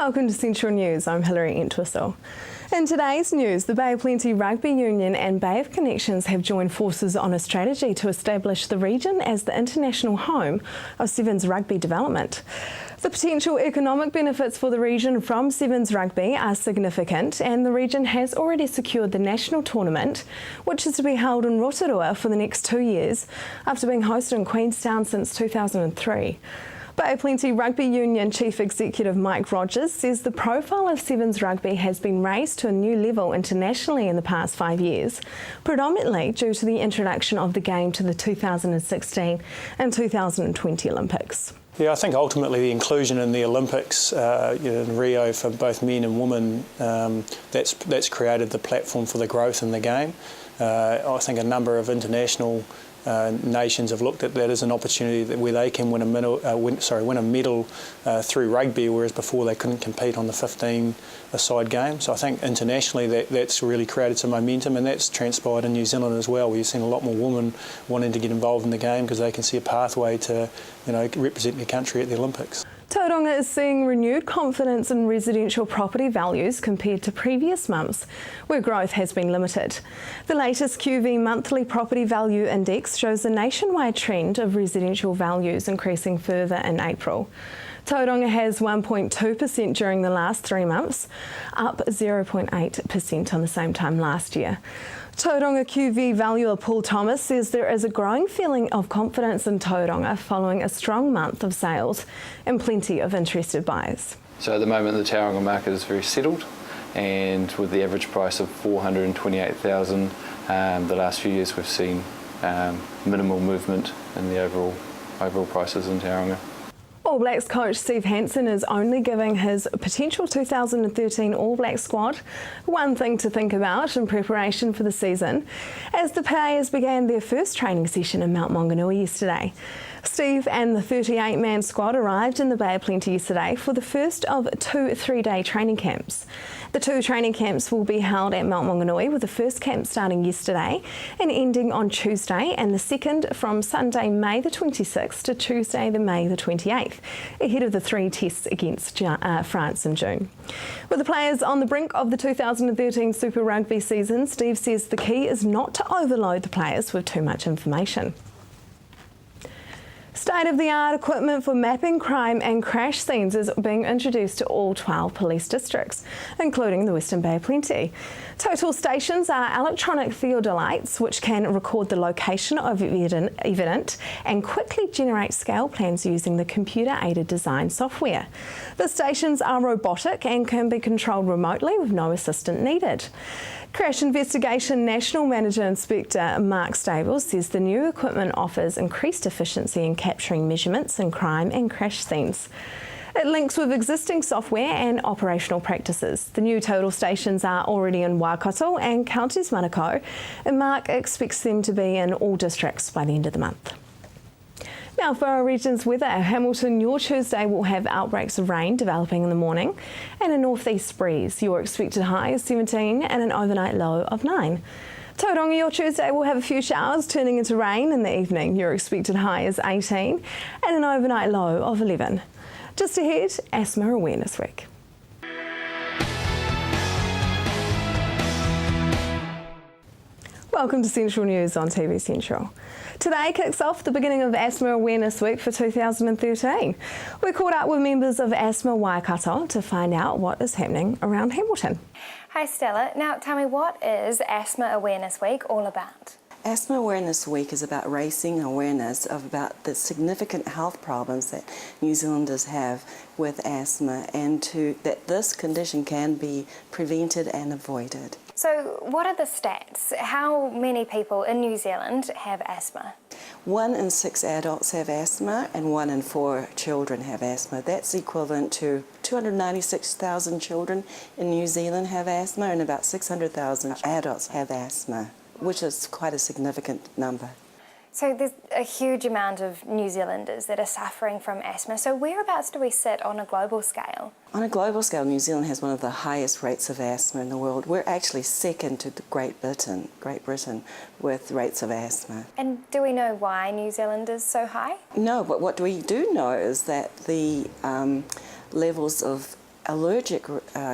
Welcome to Central News. I'm Hilary Entwistle. In today's news, the Bay of Plenty Rugby Union and Bay of Connections have joined forces on a strategy to establish the region as the international home of Sevens rugby development. The potential economic benefits for the region from Sevens rugby are significant, and the region has already secured the national tournament, which is to be held in Rotorua for the next 2 years, after being hosted in Queenstown since 2003. Bay of Plenty Rugby Union Chief Executive Mike Rogers says the profile of Sevens rugby has been raised to a new level internationally in the past 5 years, predominantly due to the introduction of the game to the 2016 and 2020 Olympics. Yeah, I think ultimately the inclusion in the Olympics in Rio for both men and women, that's created the platform for the growth in the game. I think a number of international nations have looked at that as an opportunity where they can win a medal through rugby, whereas before they couldn't compete on the 15-a-side game. So I think internationally that's really created some momentum, and that's transpired in New Zealand as well, where you've seen a lot more women wanting to get involved in the game because they can see a pathway to represent their country at the Olympics. Tauranga is seeing renewed confidence in residential property values compared to previous months, where growth has been limited. The latest QV Monthly Property Value Index shows a nationwide trend of residential values increasing further in April. Tauranga has 1.2% during the last 3 months, up 0.8% on the same time last year. Tauranga QV valuer Paul Thomas says there is a growing feeling of confidence in Tauranga following a strong month of sales and plenty of interested buyers. So at the moment the Tauranga market is very settled, and with the average price of $428,000, the last few years we've seen minimal movement in the overall prices in Tauranga. All Blacks coach Steve Hansen is only giving his potential 2013 All Blacks squad one thing to think about in preparation for the season, as the players began their first training session in Mount Maunganui yesterday. Steve and the 38-man squad arrived in the Bay of Plenty yesterday for the first of 2 3-day training camps. The 2 training camps will be held at Mount Maunganui, with the first camp starting yesterday and ending on Tuesday, and the second from Sunday, May the 26th to Tuesday, May the 28th, ahead of the 3 tests against France in June. With the players on the brink of the 2013 Super Rugby season, Steve says the key is not to overload the players with too much information. State-of-the-art equipment for mapping crime and crash scenes is being introduced to all 12 police districts, including the Western Bay of Plenty. Total stations are electronic theodolites, which can record the location of evidence and quickly generate scale plans using the computer-aided design software. The stations are robotic and can be controlled remotely with no assistant needed. Crash Investigation National Manager Inspector Mark Stables says the new equipment offers increased efficiency in capturing measurements in crime and crash scenes. It links with existing software and operational practices. The new total stations are already in Waikato and Counties Manukau, and Mark expects them to be in all districts by the end of the month. Now for our region's weather, Hamilton, your Tuesday will have outbreaks of rain developing in the morning and a northeast breeze. Your expected high is 17 and an overnight low of 9. Tauranga, your Tuesday will have a few showers turning into rain in the evening. Your expected high is 18 and an overnight low of 11. Just ahead, Asthma Awareness Week. Welcome to Central News on TV Central. Today kicks off the beginning of Asthma Awareness Week for 2013. We caught up with members of Asthma Waikato to find out what is happening around Hamilton. Hi Stella, now tell me, what is Asthma Awareness Week all about? Asthma Awareness Week is about raising awareness about the significant health problems that New Zealanders have with asthma, and that this condition can be prevented and avoided. So what are the stats? How many people in New Zealand have asthma? 1 in 6 adults have asthma and 1 in 4 children have asthma. That's equivalent to 296,000 children in New Zealand have asthma, and about 600,000 adults have asthma, which is quite a significant number. So there's a huge amount of New Zealanders that are suffering from asthma. So whereabouts do we sit on a global scale? On a global scale, New Zealand has one of the highest rates of asthma in the world. We're actually second to Great Britain with rates of asthma. And do we know why New Zealand is so high? No, but what we do know is that the levels of allergic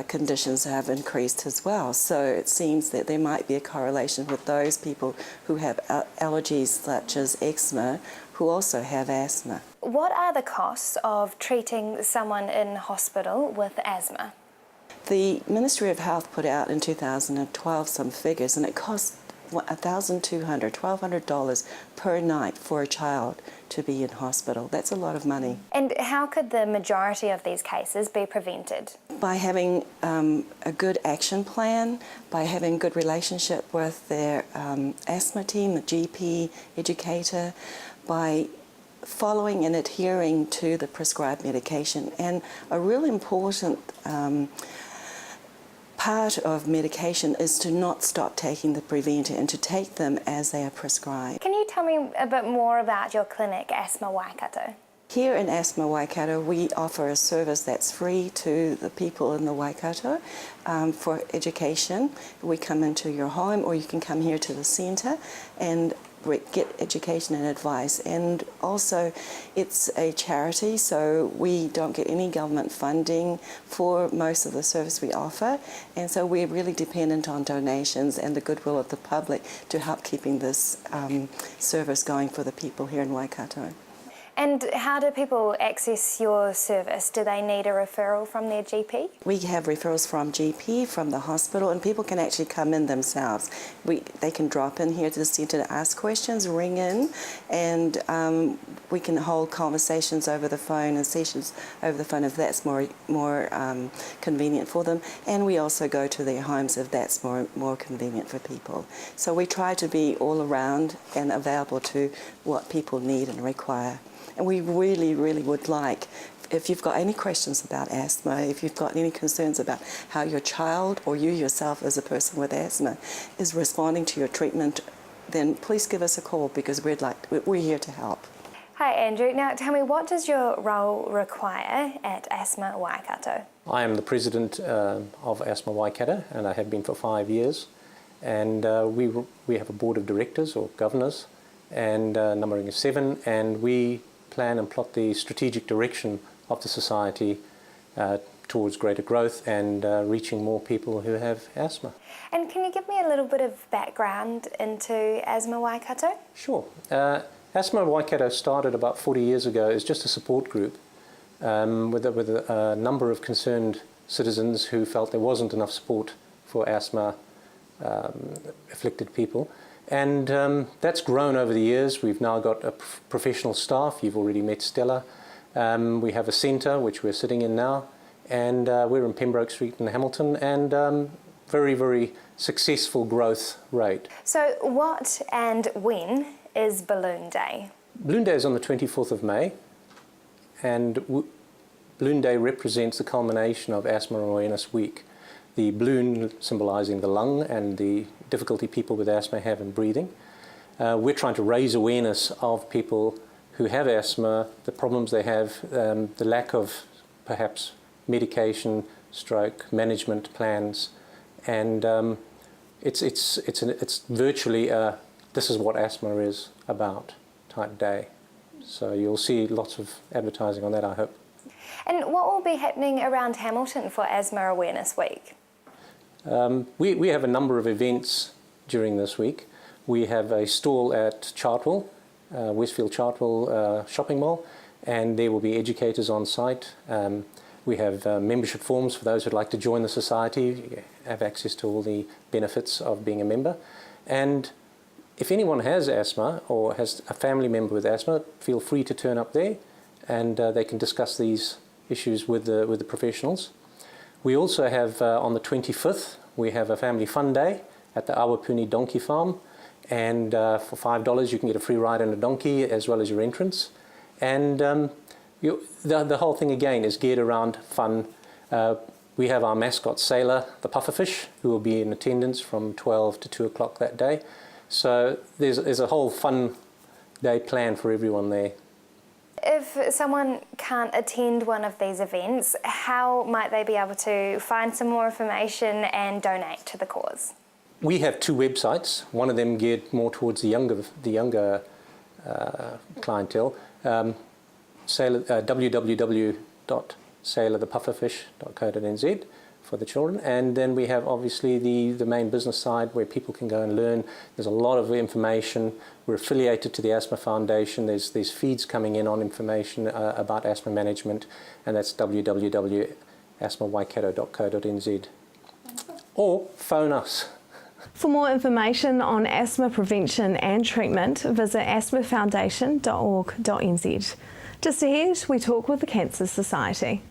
conditions have increased as well. So it seems that there might be a correlation with those people who have allergies such as eczema who also have asthma. What are the costs of treating someone in hospital with asthma? The Ministry of Health put out in 2012 some figures, and it costs $1,200 per night for a child to be in hospital. That's a lot of money. And how could the majority of these cases be prevented? By having a good action plan, by having good relationship with their asthma team, the GP, educator, by following and adhering to the prescribed medication. And a really important part of medication is to not stop taking the preventer and to take them as they are prescribed. Can you tell me a bit more about your clinic, Asthma Waikato? Here in Asthma Waikato, we offer a service that's free to the people in the Waikato for education. We come into your home, or you can come here to the centre and get education and advice. And also, it's a charity, so we don't get any government funding for most of the service we offer, and so we're really dependent on donations and the goodwill of the public to help keeping this service going for the people here in Waikato. And how do people access your service? Do they need a referral from their GP? We have referrals from GP, from the hospital, and people can actually come in themselves. They can drop in here to the centre to ask questions, ring in, and we can hold conversations over the phone and sessions over the phone if that's more convenient for them. And we also go to their homes if that's more convenient for people. So we try to be all around and available to what people need and require. And we really, really would like, if you've got any questions about asthma, if you've got any concerns about how your child or you yourself as a person with asthma is responding to your treatment, then please give us a call, because we're here to help. Hi Andrew, now tell me, what does your role require at Asthma Waikato? I am the president of Asthma Waikato, and I have been for 5 years. And we have a board of directors or governors, and numbering is 7, and we plan and plot the strategic direction of the society towards greater growth and reaching more people who have asthma. And can you give me a little bit of background into Asthma Waikato? Sure. Asthma Waikato started about 40 years ago as just a support group with a number of concerned citizens who felt there wasn't enough support for asthma afflicted people. And that's grown over the years. We've now got a professional staff. You've already met Stella. We have a centre, which we're sitting in now, and we're in Pembroke Street in Hamilton, and very, very successful growth rate. So what and when is Balloon Day? Balloon Day is on the 24th of May, and Balloon Day represents the culmination of Asthma Awareness Week. The balloon symbolising the lung and the difficulty people with asthma have in breathing. We're trying to raise awareness of people who have asthma, the problems they have, the lack of perhaps medication, stroke, management plans, and it's virtually a this is what asthma is about type day. So you'll see lots of advertising on that, I hope. And what will be happening around Hamilton for Asthma Awareness Week? We have a number of events during this week. We have a stall at Chartwell, Westfield Chartwell shopping mall, and there will be educators on site. We have membership forms for those who'd like to join the society. You have access to all the benefits of being a member. And if anyone has asthma or has a family member with asthma, feel free to turn up there, and they can discuss these issues with the professionals. We also have on the 25th, we have a family fun day at the Awapuni Donkey Farm, and for $5 you can get a free ride on a donkey as well as your entrance. And the whole thing again is geared around fun. We have our mascot sailor, the pufferfish, who will be in attendance from 12 to 2 o'clock that day. So there's a whole fun day planned for everyone there. If someone can't attend one of these events, how might they be able to find some more information and donate to the cause? We have 2 websites, one of them geared more towards the younger clientele, www.sailor saleofthepufferfish.co.nz for the children. And then we have obviously the main business side where people can go and learn. There's a lot of information. We're affiliated to the Asthma Foundation. There's feeds coming in on information about asthma management, and that's www.asthmawaikato.co.nz. Or phone us. For more information on asthma prevention and treatment, visit asthmafoundation.org.nz. Just ahead, we talk with the Cancer Society.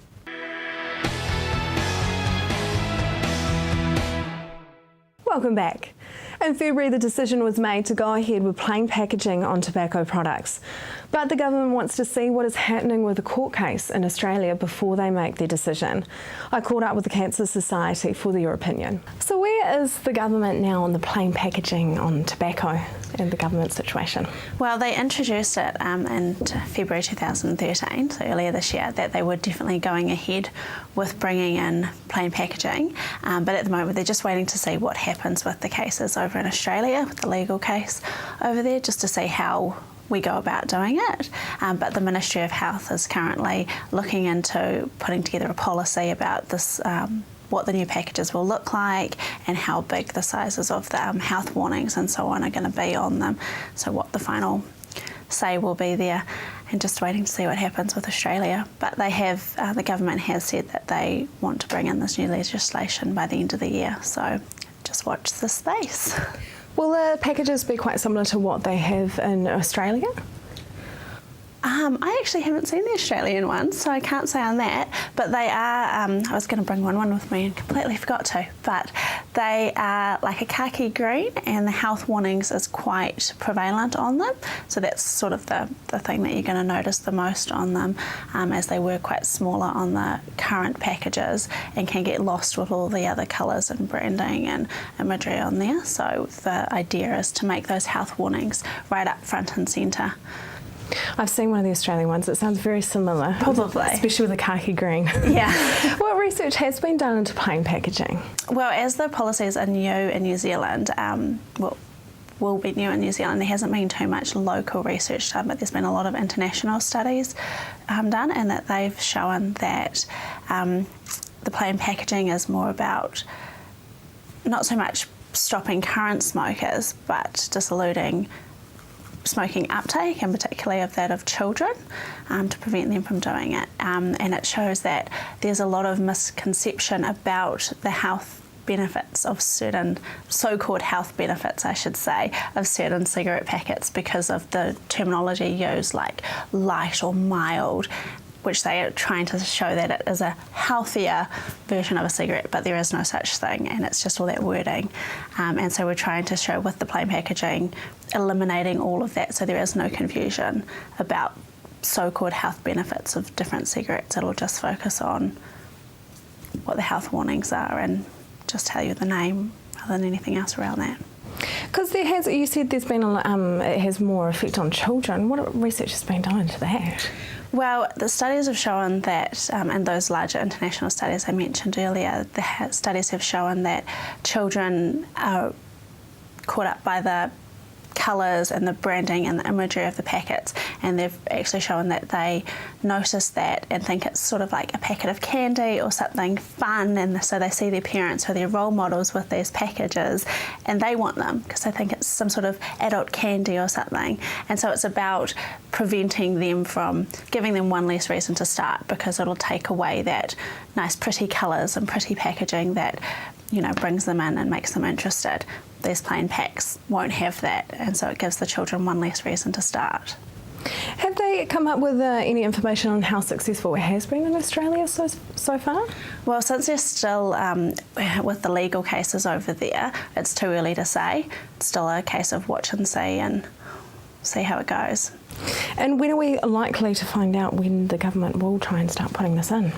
Welcome back. In February, the decision was made to go ahead with plain packaging on tobacco products. But the government wants to see what is happening with the court case in Australia before they make their decision. I caught up with the Cancer Society for their opinion. So where is the government now on the plain packaging on tobacco and the government situation? Well, they introduced it in February 2013, so earlier this year, that they were definitely going ahead with bringing in plain packaging. But at the moment, they're just waiting to see what happens with the cases over in Australia, with the legal case over there, just to see how we go about doing it. But the Ministry of Health is currently looking into putting together a policy about this, what the new packages will look like and how big the sizes of the health warnings and so on are going to be on them. So what the final say will be there, and just waiting to see what happens with Australia. But they have, the government has said that they want to bring in this new legislation by the end of the year. So just watch this space. Will the packages be quite similar to what they have in Australia? I actually haven't seen the Australian ones, so I can't say on that, but they are, I was going to bring one with me and completely forgot to, but they are like a khaki green and the health warnings is quite prevalent on them, so that's sort of the thing that you're going to notice the most on them, as they were quite smaller on the current packages and can get lost with all the other colours and branding and imagery on there. So the idea is to make those health warnings right up front and centre. I've seen one of the Australian ones. It sounds very similar. Probably. Especially with the khaki green. Yeah. What research has been done into plain packaging? Well, as the policies are new in New Zealand, will be new in New Zealand, there hasn't been too much local research done, but there's been a lot of international studies done, and that they've shown that the plain packaging is more about not so much stopping current smokers, but diluting smoking uptake, and particularly of that of children, to prevent them from doing it. And it shows that there's a lot of misconception about the health benefits of certain, so-called health benefits, I should say, of certain cigarette packets because of the terminology used, like light or mild, which they are trying to show that it is a healthier version of a cigarette, but there is no such thing, and it's just all that wording. And so we're trying to show with the plain packaging, eliminating all of that so there is no confusion about so-called health benefits of different cigarettes. It'll just focus on what the health warnings are and just tell you the name rather than anything else around that. Because you said there's been it has more effect on children. What research has been done into that? Well, the studies have shown that, and those larger international studies I mentioned earlier, the studies have shown that children are caught up by the colours and the branding and the imagery of the packets, and they've actually shown that they notice that and think it's sort of like a packet of candy or something fun, and so they see their parents or their role models with these packages and they want them because they think it's some sort of adult candy or something. And so it's about preventing them from giving them one less reason to start, because it'll take away that nice pretty colours and pretty packaging that, you know, brings them in and makes them interested. These plain packs won't have that, and so it gives the children one less reason to start. Have they come up with any information on how successful it has been in Australia so far? Well, since they're still with the legal cases over there, it's too early to say. It's still a case of watch and see and see how it goes. And when are we likely to find out when the government will try and start putting this in?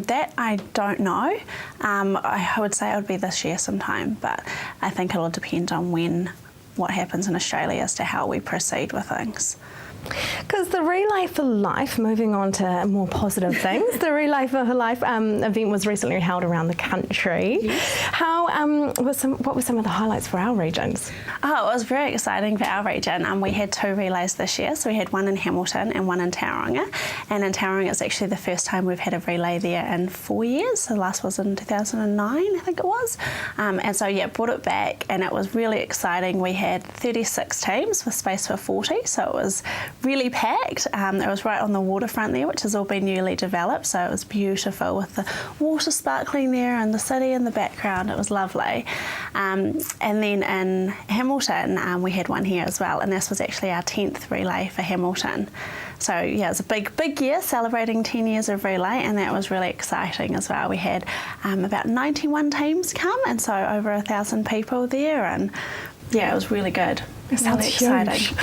That I don't know. I would say it would be this year sometime, but I think it'll depend on what happens in Australia as to how we proceed with things. Because the Relay for Life, moving on to more positive things, the Relay for Life event was recently held around the country. Yes. How what were some of the highlights for our regions? Oh, it was very exciting for our region. We had 2 relays this year, so we had one in Hamilton and one in Tauranga. And in Tauranga, it's actually the first time we've had a relay there in 4 years. The last was in 2009, I think it was. And so, brought it back, and it was really exciting. We had 36 teams with space for 40, so it was really packed. It was right on the waterfront there, which has all been newly developed, so it was beautiful with the water sparkling there and the city in the background. It was lovely. And then in Hamilton, we had one here as well, and this was actually our 10th relay for Hamilton. So it's a big year, celebrating 10 years of relay, and that was really exciting as well. We had about 91 teams come, and so over 1,000 people there, and it was really good. It was really exciting.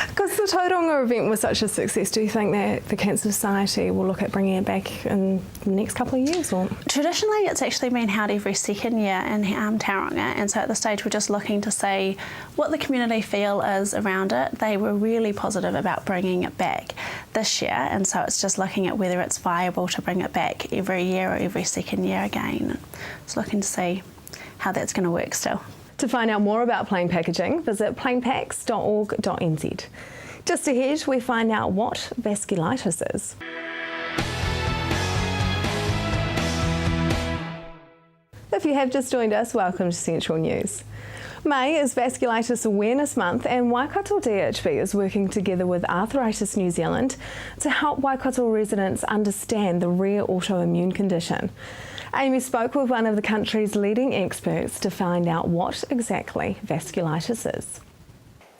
Because the Tauranga event was such a success, do you think that the Cancer Society will look at bringing it back in the next couple of years? Or? Traditionally, it's actually been held every second year in Tauranga, and so at this stage we're just looking to see what the community feel is around it. They were really positive about bringing it back this year, and so it's just looking at whether it's viable to bring it back every year or every second year again. It's looking to see how that's going to work still. To find out more about plain packaging, visit plainpacks.org.nz. Just ahead, we find out what vasculitis is. If you have just joined us, welcome to Central News. May is Vasculitis Awareness Month, and Waikato DHB is working together with Arthritis New Zealand to help Waikato residents understand the rare autoimmune condition. Amy spoke with one of the country's leading experts to find out what exactly vasculitis is.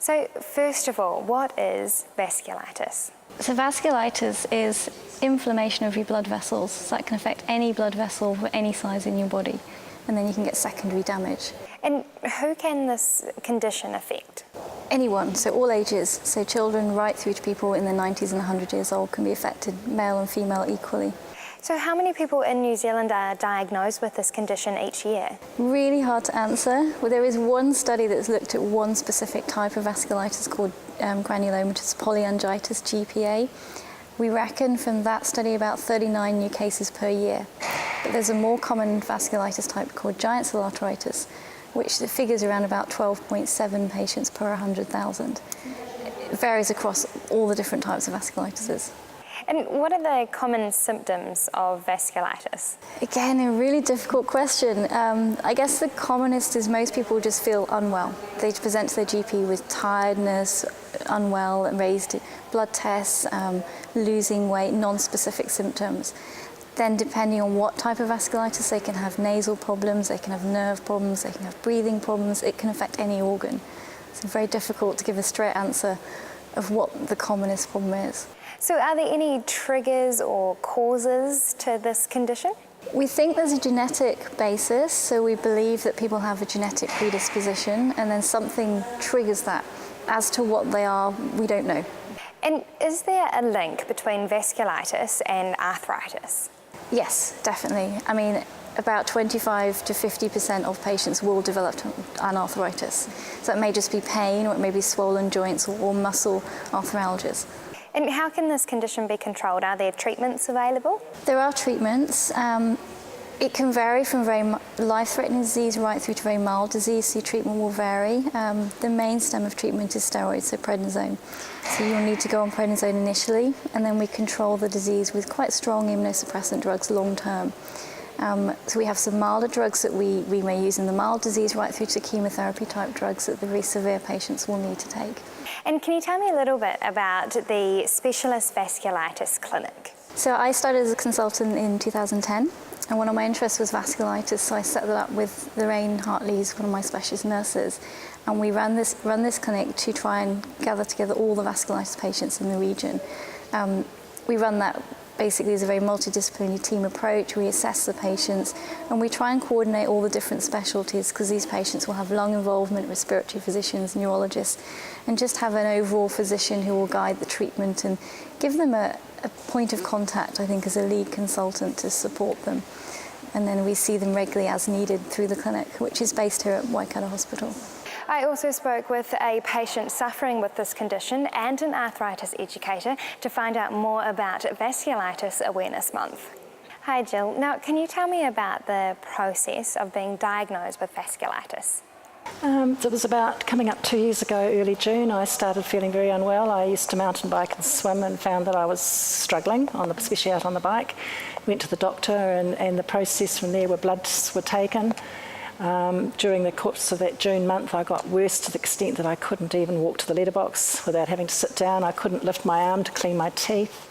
So first of all, what is vasculitis? So vasculitis is inflammation of your blood vessels. So that can affect any blood vessel of any size in your body, and then you can get secondary damage. And who can this condition affect? Anyone, so all ages, so children right through to people in their 90s and 100 years old can be affected, male and female equally. So how many people in New Zealand are diagnosed with this condition each year? Really hard to answer. Well, there is one study that's looked at one specific type of vasculitis called granulomatous polyangiitis, GPA. We reckon from that study about 39 new cases per year. But there's a more common vasculitis type called giant cell arteritis, which the figures around about 12.7 patients per 100,000. It varies across all the different types of vasculitises. And what are the common symptoms of vasculitis? Again, a really difficult question. I guess the commonest is most people just feel unwell. They present to their GP with tiredness, unwell, raised blood tests, losing weight, non-specific symptoms. Then depending on what type of vasculitis, they can have nasal problems, they can have nerve problems, they can have breathing problems. It can affect any organ. It's very difficult to give a straight answer of what the commonest problem is. So are there any triggers or causes to this condition? We think there's a genetic basis, so we believe that people have a genetic predisposition, and then something triggers that. As to what they are, we don't know. And is there a link between vasculitis and arthritis? Yes, definitely. I mean, about 25 to 50% of patients will develop an arthritis. So it may just be pain, or it may be swollen joints or muscle arthralgias. And how can this condition be controlled? Are there treatments available? There are treatments. It can vary from very life-threatening disease right through to very mild disease, so your treatment will vary. The main stem of treatment is steroids, so prednisone. So you'll need to go on prednisone initially, and then we control the disease with quite strong immunosuppressant drugs long-term. So we have some milder drugs that we may use in the mild disease right through to chemotherapy-type drugs that the very severe patients will need to take. And can you tell me a little bit about the Specialist Vasculitis Clinic? So I started as a consultant in 2010, and one of my interests was vasculitis, so I set that up with Lorraine Hartley's, one of my specialist nurses, and we run this clinic to try and gather together all the vasculitis patients in the region. We run that basically as a very multidisciplinary team approach. We assess the patients, and we try and coordinate all the different specialties, because these patients will have lung involvement, respiratory physicians, neurologists, and just have an overall physician who will guide the treatment and give them a point of contact, I think, as a lead consultant to support them. And then we see them regularly as needed through the clinic, which is based here at Waikato Hospital. I also spoke with a patient suffering with this condition and an arthritis educator to find out more about Vasculitis Awareness Month. Hi Jill. Now, can you tell me about the process of being diagnosed with vasculitis? It was about coming up 2 years ago, early June. I started feeling very unwell. I used to mountain bike and swim and found that I was struggling, especially out on the bike. Went to the doctor and the process from there where bloods were taken. During the course of that June month, I got worse to the extent that I couldn't even walk to the letterbox without having to sit down. I couldn't lift my arm to clean my teeth.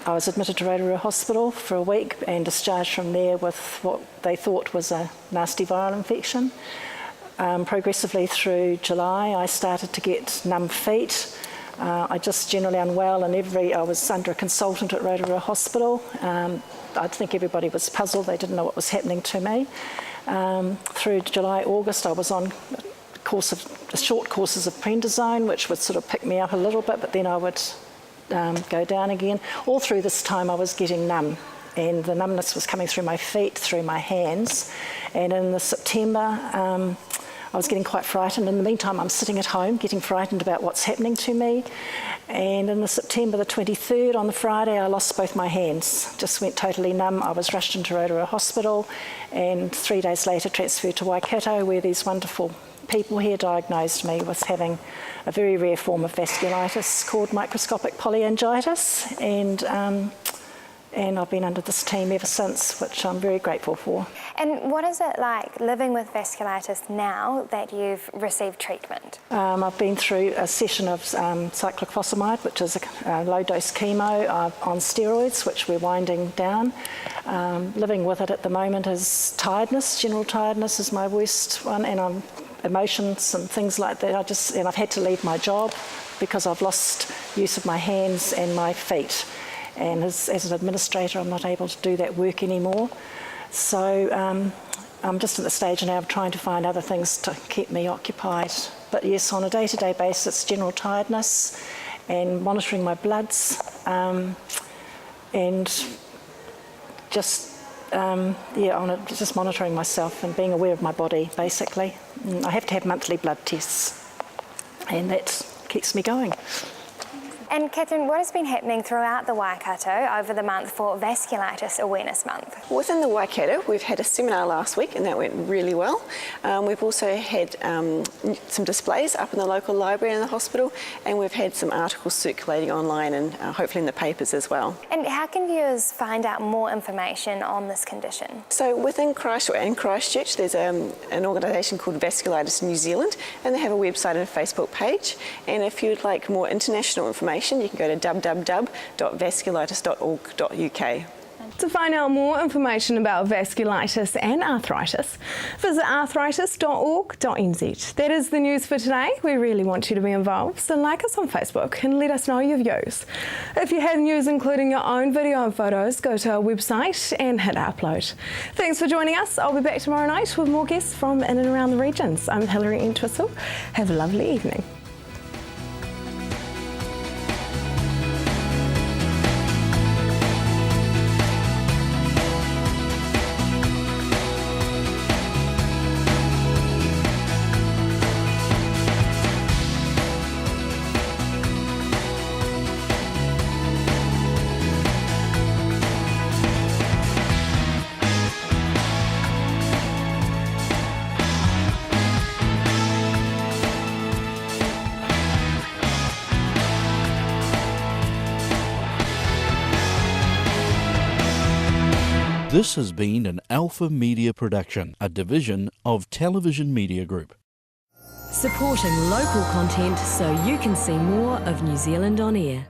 I was admitted to Rotorua Hospital for a week and discharged from there with what they thought was a nasty viral infection. Progressively through July, I started to get numb feet. I just generally unwell, and I was under a consultant at Rotorua Hospital. I think everybody was puzzled. They didn't know what was happening to me. Through July, August, I was on short courses of prednisone, which would sort of pick me up a little bit, but then I would go down again. All through this time, I was getting numb, and the numbness was coming through my feet, through my hands. And in the September, I was getting quite frightened. In the meantime, I'm sitting at home getting frightened about what's happening to me. And in the September the 23rd, on the Friday, I lost both my hands. Just went totally numb. I was rushed into Rotorua Hospital and 3 days later transferred to Waikato, where these wonderful people here diagnosed me with having a very rare form of vasculitis called microscopic polyangiitis. And I've been under this team ever since, which I'm very grateful for. And what is it like living with vasculitis now that you've received treatment? I've been through a session of cyclophosphamide, which is a low-dose chemo on steroids, which we're winding down. Living with it at the moment is tiredness. General tiredness is my worst one, and emotions and things like that. And I've had to leave my job because I've lost use of my hands and my feet. And as an administrator, I'm not able to do that work anymore. So I'm just at the stage now of trying to find other things to keep me occupied. But yes, on a day-to-day basis, general tiredness and monitoring my bloods and just monitoring myself and being aware of my body, basically. I have to have monthly blood tests, and that keeps me going. And Catherine, what has been happening throughout the Waikato over the month for Vasculitis Awareness Month? Within the Waikato, we've had a seminar last week and that went really well. We've also had some displays up in the local library and the hospital, and we've had some articles circulating online and hopefully in the papers as well. And how can viewers find out more information on this condition? So within Christchurch, there's an organisation called Vasculitis New Zealand, and they have a website and a Facebook page. And if you'd like more international information, you can go to www.vasculitis.org.uk. To find out more information about vasculitis and arthritis, visit arthritis.org.nz. That is the news for today. We really want you to be involved, so like us on Facebook and let us know your views. If you have news including your own video and photos, go to our website and hit upload. Thanks for joining us. I'll be back tomorrow night with more guests from in and around the regions. I'm Hilary Entwistle. Have a lovely evening. This has been an Alpha Media production, a division of Television Media Group. Supporting local content so you can see more of New Zealand on air.